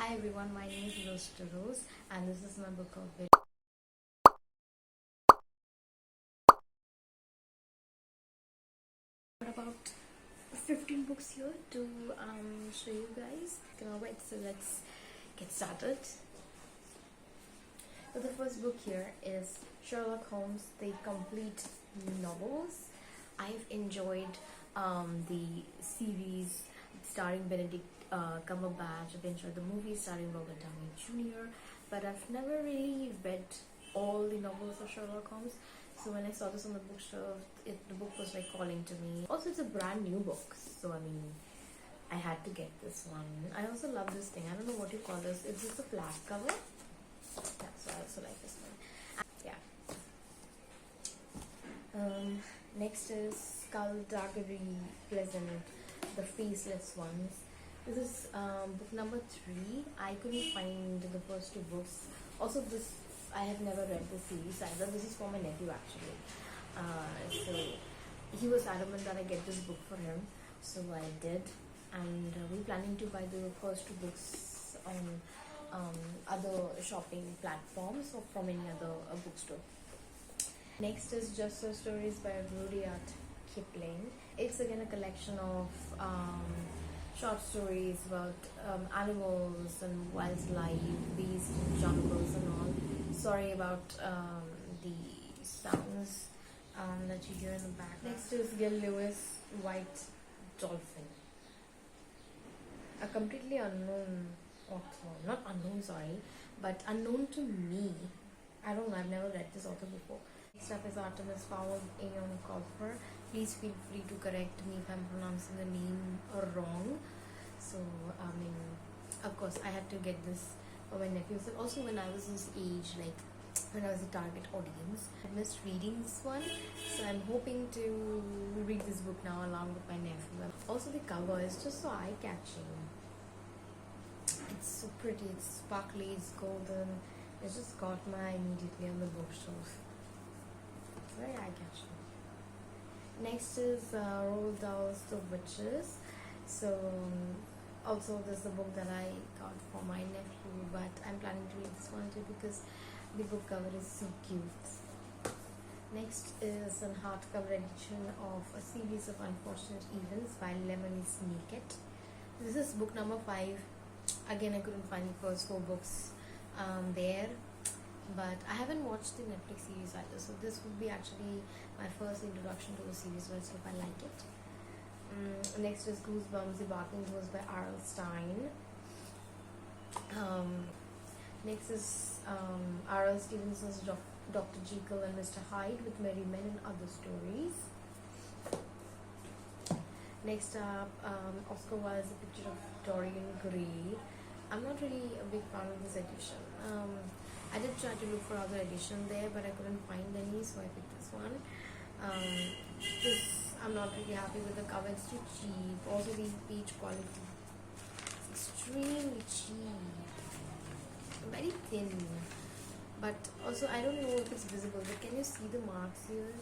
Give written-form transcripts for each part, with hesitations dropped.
Hi everyone, my name is Rose to Rose and this is my book of it. About 15 books here to show you guys. Cannot wait, so let's get started. So the first book here is Sherlock Holmes, the complete novels. I've enjoyed the series starring Benedict Cumberbatch. I've enjoyed the movie starring Robert Downey Jr. But I've never really read all the novels of Sherlock Holmes. So when I saw this on the bookshelf, the book was like calling to me. Also, it's a brand new book, so I mean, I had to get this one. I also love this thing. I don't know what you call this. It's just a flat cover. Yeah, so I also like this one. Yeah. Next is Skullduggery Pleasant, The Faceless Ones. This is book number 3. I couldn't find the first 2 books. Also, this I have never read the series either. This is for my nephew actually. So he was adamant that I get this book for him, so I did. And we're planning to buy the first 2 books on other shopping platforms or from any other bookstore. Next is Just So Stories by Rudyard Kipling. It's again a collection of short stories about animals and wildlife, beasts, jungles and all. Sorry about the sounds that you hear in the back. Next is Gil Lewis, White Dolphin. A completely unknown author, not unknown, sorry, but unknown to me. I don't know, I've never read this author before. Next up is Artemis Fowl, Aeon Coffer. Please feel free to correct me if I'm pronouncing the name wrong. So, I mean, of course, I had to get this for my nephews. And also, when I was his age, like when I was a target audience, I missed reading this one. So, I'm hoping to read this book now along with my nephew. Also, the cover is just so eye-catching. It's so pretty, it's sparkly, it's golden. It just caught my eye immediately on the bookshelf. It's very eye-catching. Next is Roald Dahl's The Witches. So also this is a book that I got for my nephew, but I'm planning to read this one too because the book cover is so cute. Next is a hardcover edition of A Series of Unfortunate Events by Lemony Snicket. This is book number 5. Again, I couldn't find the first 4 books there, but I haven't watched the Netflix series either, so this would be actually my first introduction to the series. Let's hope I like it. Next is Goosebumps, The Barking Ghost by R.L. Stine. Next is R.L. Stevenson's Dr. Jekyll and Mr. Hyde with Merry Men and Other Stories. Next up, Oscar Wilde's A Picture of Dorian Gray. I'm not really a big fan of this edition. I did try to look for other edition there, but I couldn't find any, so I picked this one. I'm not really happy with the cover. It's too cheap. Also, the page quality, it's extremely cheap, very thin. But also, I don't know if it's visible, but can you see the marks here?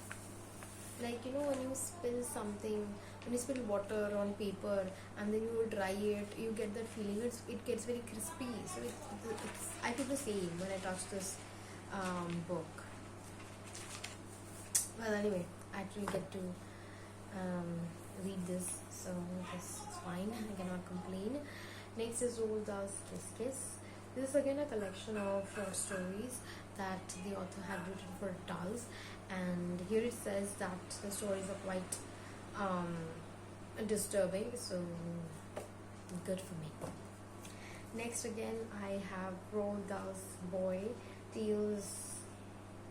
Like, you know, when you spill something, when you spill water on paper and then you dry it, you get that feeling. It gets very crispy. So I feel the same when I touch this book. Well, anyway, I actually get to read this, so this is fine. I cannot complain. Next is Roald Dahl's Kiss Kiss. This is again a collection of short stories that the author had written for adults, and here it says that the stories are quite disturbing, so good for me. Next again, I have Roald Dahl's Boy, Tales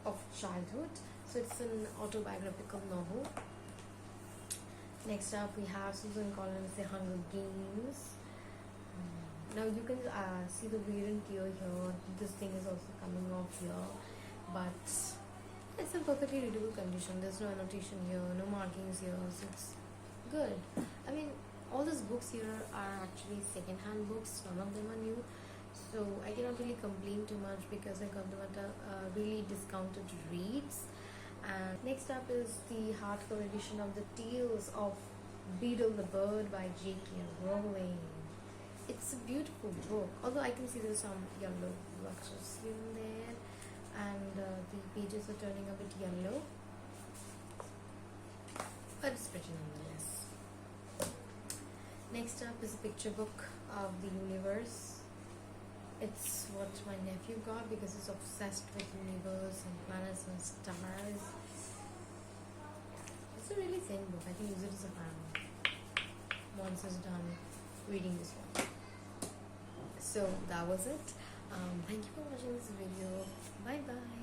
of Childhood. So it's an autobiographical novel. Next up, we have Susan Collins' The Hunger Games. Now you can see the wear and tear here. This thing is also coming off here, but it's in perfectly readable condition. There's no annotation here, no markings here, so it's good. I mean, all these books here are actually second-hand books. None of them are new, so I cannot really complain too much because I got them at a really discounted rates. And next up is the hardcover edition of The Tales of Beedle the Bird by J.K. Rowling. it's a beautiful book, although I can see there's some yellow blotches in there, and the pages are turning a bit yellow, but it's pretty nonetheless. Next up is a picture book of the universe. It's what my nephew got because he's obsessed with universe and planets and stars. It's a really thin book. I can use it as a fan once it's done reading this one. So that was it. Thank you for watching this video. Bye bye.